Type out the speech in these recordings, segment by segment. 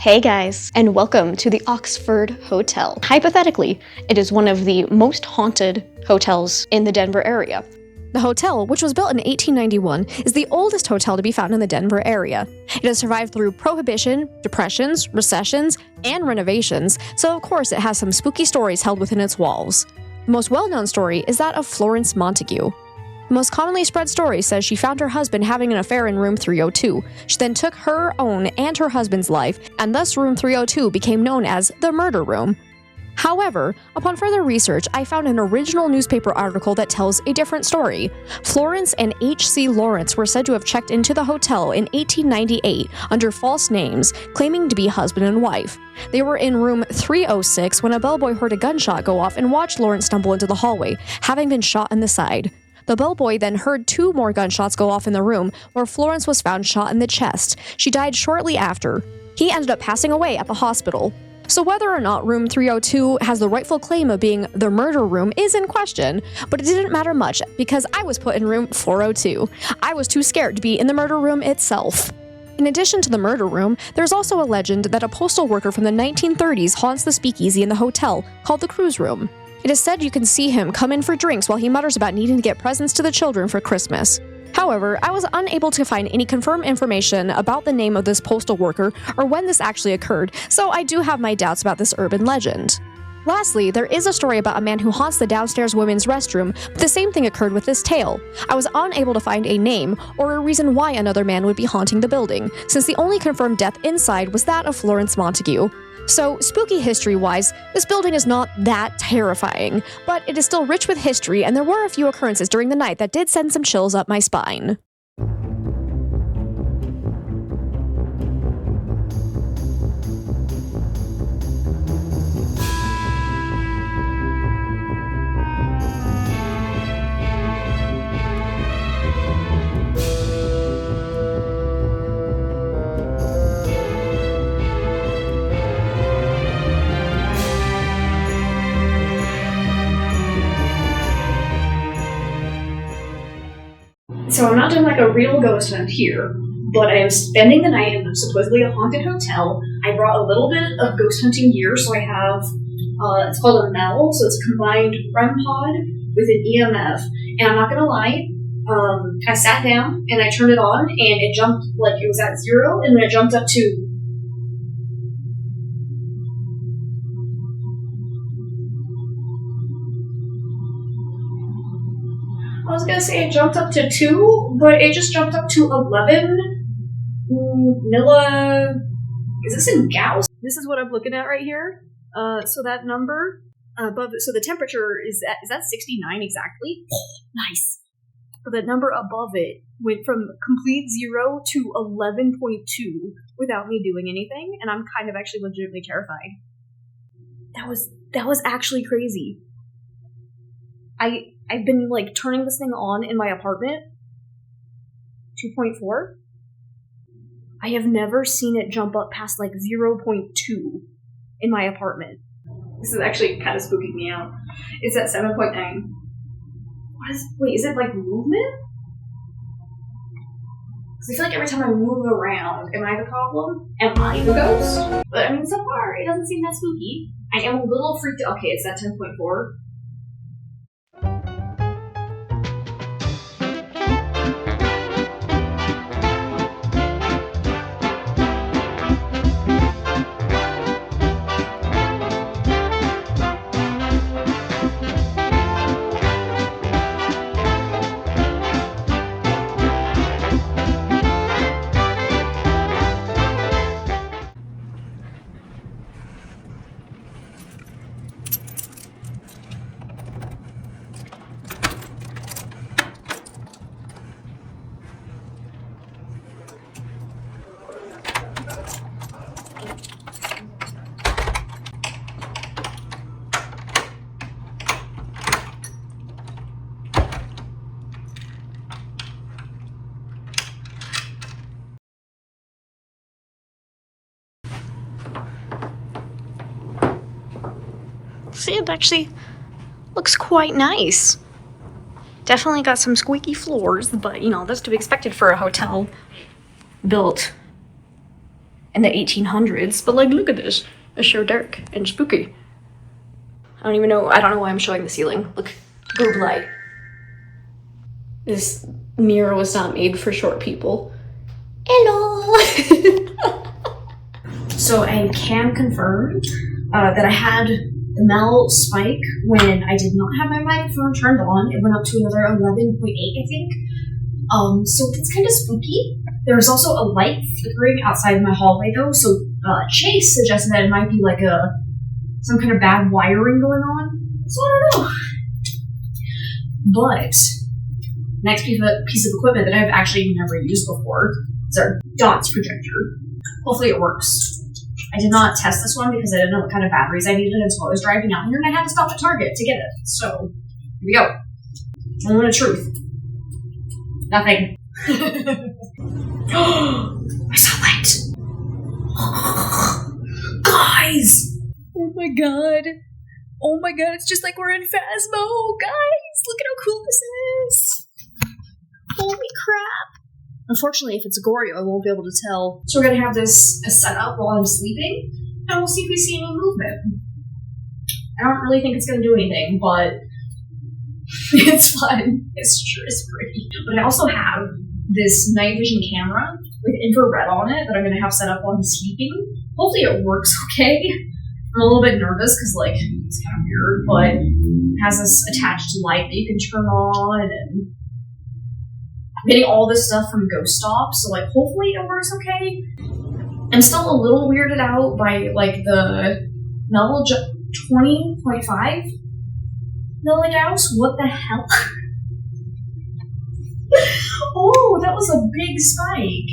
Hey guys, and welcome to the Oxford Hotel. Hypothetically, it is one of the most haunted hotels in the Denver area. The hotel, which was built in 1891, is the oldest hotel to be found in the Denver area. It has survived through Prohibition, depressions, recessions, and renovations, so of course it has some spooky stories held within its walls. The most well-known story is that of Florence Montague. The most commonly spread story says she found her husband having an affair in room 302. She then took her own and her husband's life, and thus room 302 became known as the murder room. However, upon further research, I found an original newspaper article that tells a different story. Florence and H.C. Lawrence were said to have checked into the hotel in 1898 under false names, claiming to be husband and wife. They were in room 306 when a bellboy heard a gunshot go off and watched Lawrence stumble into the hallway, having been shot in the side. The bellboy then heard 2 more gunshots go off in the room, where Florence was found shot in the chest. She died shortly after. He ended up passing away at the hospital. So whether or not room 302 has the rightful claim of being the murder room is in question, but it didn't matter much because I was put in room 402. I was too scared to be in the murder room itself. In addition to the murder room, there's also a legend that a postal worker from the 1930s haunts the speakeasy in the hotel, called the cruise room. It is said you can see him come in for drinks while he mutters about needing to get presents to the children for Christmas. However, I was unable to find any confirmed information about the name of this postal worker or when this actually occurred, so I do have my doubts about this urban legend. Lastly, there is a story about a man who haunts the downstairs women's restroom, but the same thing occurred with this tale. I was unable to find a name or a reason why another man would be haunting the building, since the only confirmed death inside was that of Florence Montague. So, spooky history-wise, this building is not that terrifying, but it is still rich with history, and there were a few occurrences during the night that did send some chills up my spine. So I'm not doing like a real ghost hunt here, but I am spending the night in supposedly a haunted hotel. I brought a little bit of ghost hunting gear, so I have, it's called a MEL, so it's combined REM pod with an EMF. And I'm not gonna lie, I sat down and I turned it on and it jumped, like it was at 0 and then it jumped up to I was gonna say it jumped up to 2, but it just jumped up to 11 Is this in Gauss? This is what I'm looking at right here. So that number above it, so the temperature is that 69 exactly? Nice. So the number above it went from complete 0 to 11.2 without me doing anything, and I'm kind of actually legitimately terrified. That was actually crazy. I've been, like, turning this thing on in my apartment. 2.4. I have never seen it jump up past, like, 0.2 in my apartment. This is actually kind of spooking me out. It's at 7.9. Wait, is it, like, movement? Because I feel like every time I move around, am I the problem? Am I the ghost? But, I mean, so far, it doesn't seem that spooky. I am a little freaked out. Okay, it's at 10.4. See, it actually looks quite nice. Definitely got some squeaky floors, but you know, that's to be expected for a hotel built in the 1800s, but like, look at this. It's so dark and spooky. I don't know why I'm showing the ceiling. Look, boob light. This mirror was not made for short people. Hello! So I can confirm that I had the Mel spike when I did not have my microphone turned on. It went up to another 11.8, I think. So it's kind of spooky. There's also a light flickering outside my hallway though, so Chase suggested that it might be like some kind of bad wiring going on. So I don't know. But next piece of equipment that I've actually never used before is our dots projector. Hopefully it works. I did not test this one because I didn't know what kind of batteries I needed until I was driving out here and I had to stop at Target to get it. So, here we go. Moment of truth. Nothing. I saw light. Guys! Oh my god. Oh my god, it's just like we're in Phasmo. Guys, look at how cool this is. Holy crap. Unfortunately, if it's gory, I won't be able to tell. So we're gonna have this set up while I'm sleeping, and we'll see if we see any movement. I don't really think it's gonna do anything, but it's fun. It's pretty. But I also have this night vision camera with infrared on it that I'm gonna have set up while I'm sleeping. Hopefully it works okay. I'm a little bit nervous because, like, it's kind of weird, but it has this attached light that you can turn on, and I'm getting all this stuff from Ghost Stop, so, like, hopefully it works okay. I'm still a little weirded out by, like, the Mel 20.5 milligauss. What the hell? Oh, that was a big spike.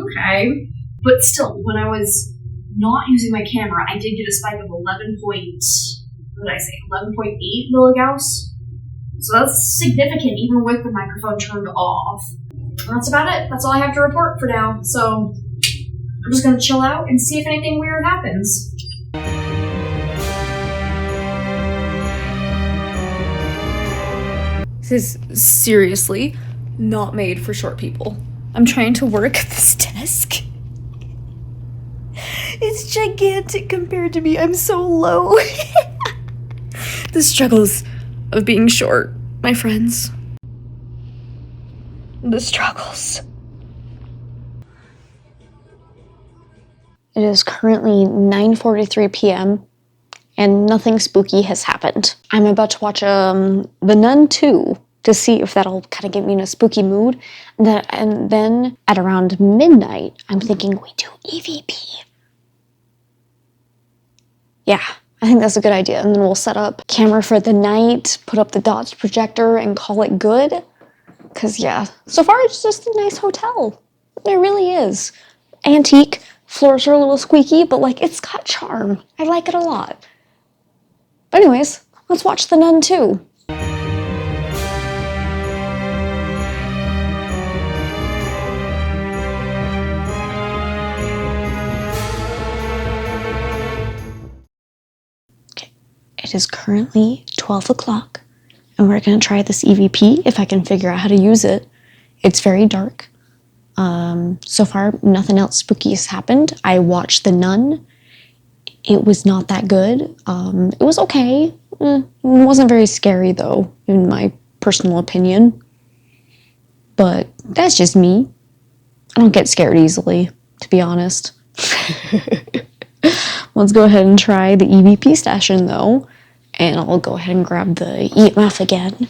Okay. But still, when I was not using my camera, I did get a spike of 11.8 milligauss. So that's significant even with the microphone turned off. And that's about it. That's all I have to report for now. So I'm just gonna chill out and see if anything weird happens. This is seriously not made for short people. I'm trying to work at this desk. It's gigantic compared to me. I'm so low. The struggles of being short, my friends. The struggles. It is currently 9:43 p.m. and nothing spooky has happened. I'm about to watch The Nun 2 to see if that'll kind of get me in a spooky mood. And then at around midnight, I'm thinking we do EVP. Yeah, I think that's a good idea. And then we'll set up camera for the night, put up the dots projector, and call it good. Because, yeah, so far it's just a nice hotel. It really is. Antique, floors are a little squeaky, but, like, it's got charm. I like it a lot. But anyways, let's watch The Nun 2. It is currently 12 o'clock, and we're going to try this EVP if I can figure out how to use it. It's very dark. So far, nothing else spooky has happened. I watched The Nun. It was not that good. It was okay. It wasn't very scary, though, in my personal opinion. But that's just me. I don't get scared easily, to be honest. Let's go ahead and try the EVP station, though. And I'll go ahead and grab the EMF again.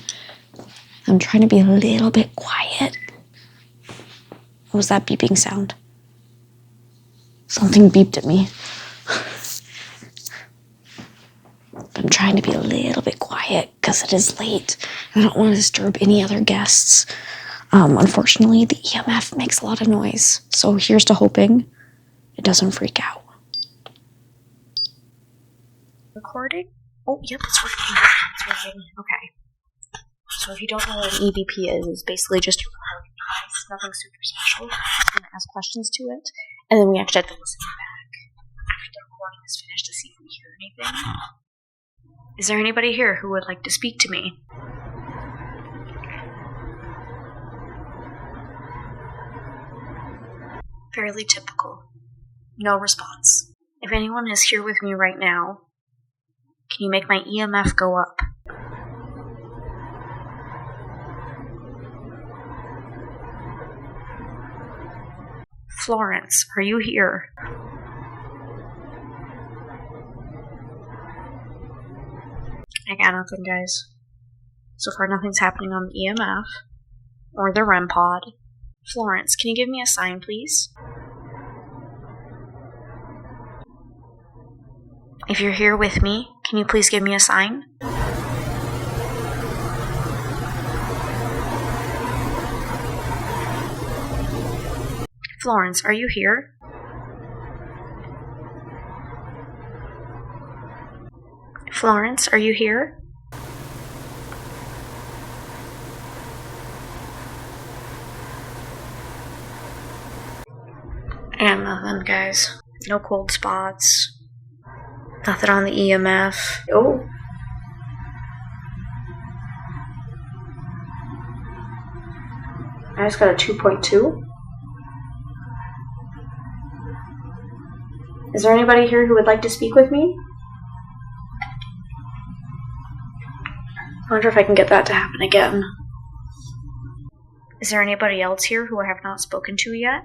I'm trying to be a little bit quiet. What was that beeping sound? Something beeped at me. But I'm trying to be a little bit quiet because it is late. And I don't want to disturb any other guests. Unfortunately, the EMF makes a lot of noise. So here's to hoping it doesn't freak out. Recording? Oh, yep, it's working. It's working. Okay. So if you don't know what an EVP is, it's basically just a recording device. Nothing super special. I'm going to ask questions to it, and then we actually have to listen back after the recording is finished to see if we hear anything. Is there anybody here who would like to speak to me? Fairly typical. No response. If anyone is here with me right now, can you make my EMF go up? Florence, are you here? I got nothing, guys. So far, nothing's happening on the EMF or the REM pod. Florence, can you give me a sign, please? If you're here with me, can you please give me a sign? Florence, are you here? Florence, are you here? And nothing, guys. No cold spots. Nothing on the EMF. Oh. I just got a 2.2. Is there anybody here who would like to speak with me? I wonder if I can get that to happen again. Is there anybody else here who I have not spoken to yet?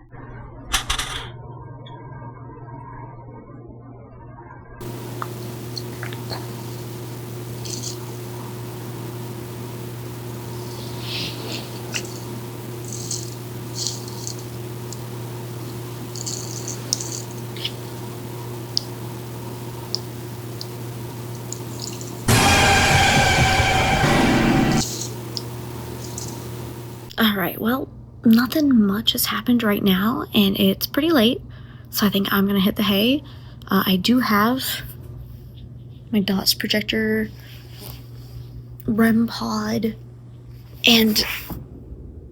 Alright, well, nothing much has happened right now, and it's pretty late, so I think I'm gonna hit the hay. I do have my DOTS projector, REM pod, and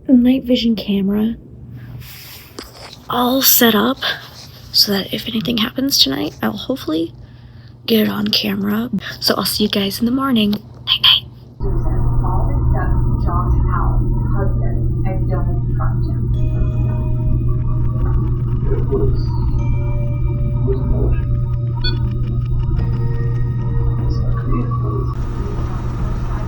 night vision camera all set up so that if anything happens tonight, I'll hopefully get it on camera. So I'll see you guys in the morning. Night night. Susan, all except John Howell, husband, and don't trust him. It was emotion. It's not creative, but it's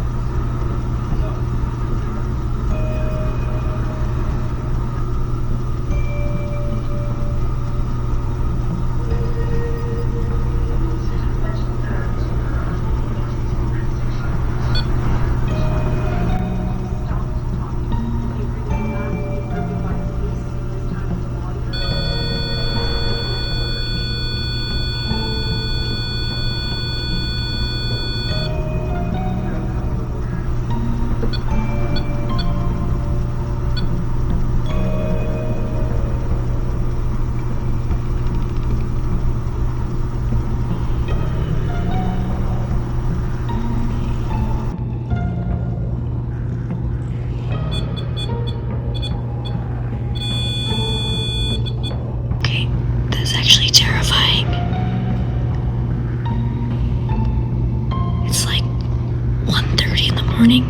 morning.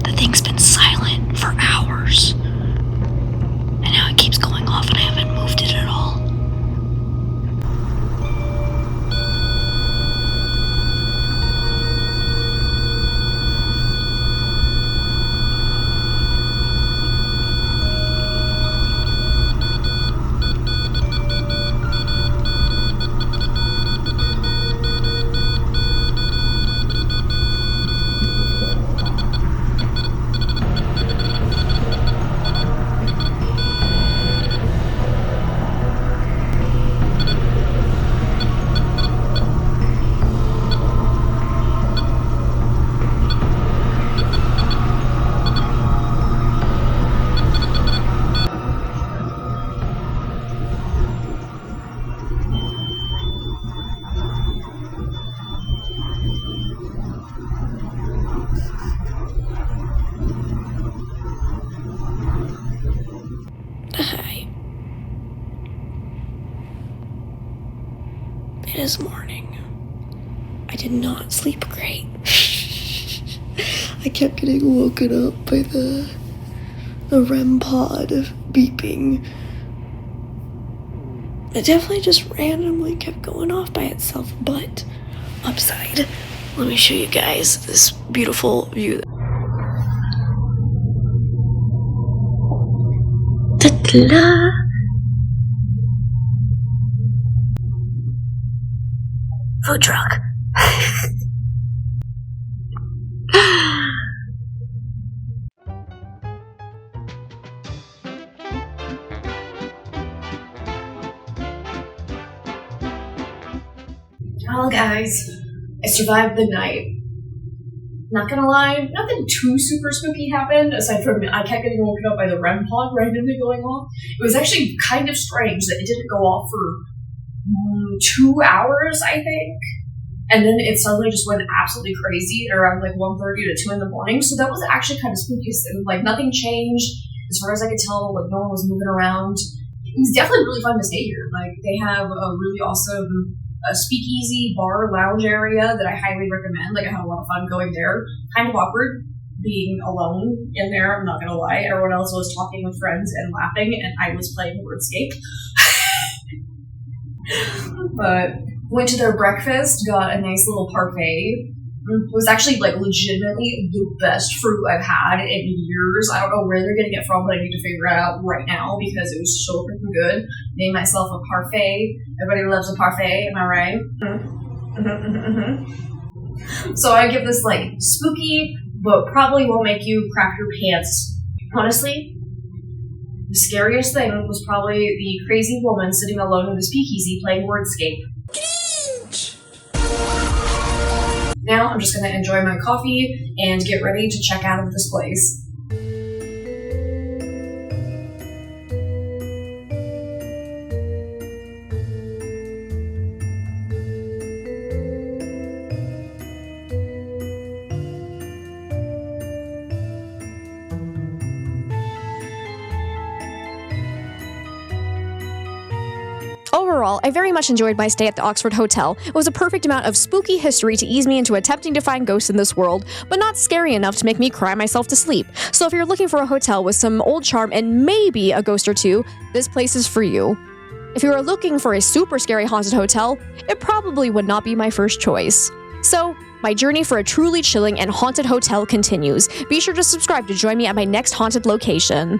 The thing's been silent for hours. And now it keeps going off and I haven't moved it at all. Hi. It is morning. I did not sleep great. I kept getting woken up by the REM pod beeping. It definitely just randomly kept going off by itself, but upside, let me show you guys this beautiful view. Ta-da! Food truck. Well, guys, I survived the night. Not gonna lie, nothing too super spooky happened, aside from I kept getting woken up by the REM pod randomly going off. It was actually kind of strange that it didn't go off for 2 hours, I think. And then it suddenly just went absolutely crazy at around like 1:30 to 2 in the morning. So that was actually kind of spooky. Like nothing changed as far as I could tell. Like no one was moving around. It was definitely really fun to stay here. Like they have a really awesome speakeasy bar lounge area that I highly recommend. Like I had a lot of fun going there. Kind of awkward being alone in there. I'm not gonna lie. Everyone else was talking with friends and laughing, and I was playing Wordscape. But went to their breakfast, got a nice little parfait. It was actually like legitimately the best fruit I've had in years. I don't know where they're getting it from, but I need to figure it out right now because it was so freaking good. Made myself a parfait. Everybody loves a parfait, am I right? So I give this like spooky, but probably won't make you crap your pants. Honestly, the scariest thing was probably the crazy woman sitting alone in the speakeasy playing Wordscape. Now I'm just going to enjoy my coffee and get ready to check out of this place. Overall, I very much enjoyed my stay at the Oxford Hotel. It was a perfect amount of spooky history to ease me into attempting to find ghosts in this world, but not scary enough to make me cry myself to sleep. So if you're looking for a hotel with some old charm and maybe a ghost or two, this place is for you. If you are looking for a super scary haunted hotel, it probably would not be my first choice. So, my journey for a truly chilling and haunted hotel continues. Be sure to subscribe to join me at my next haunted location.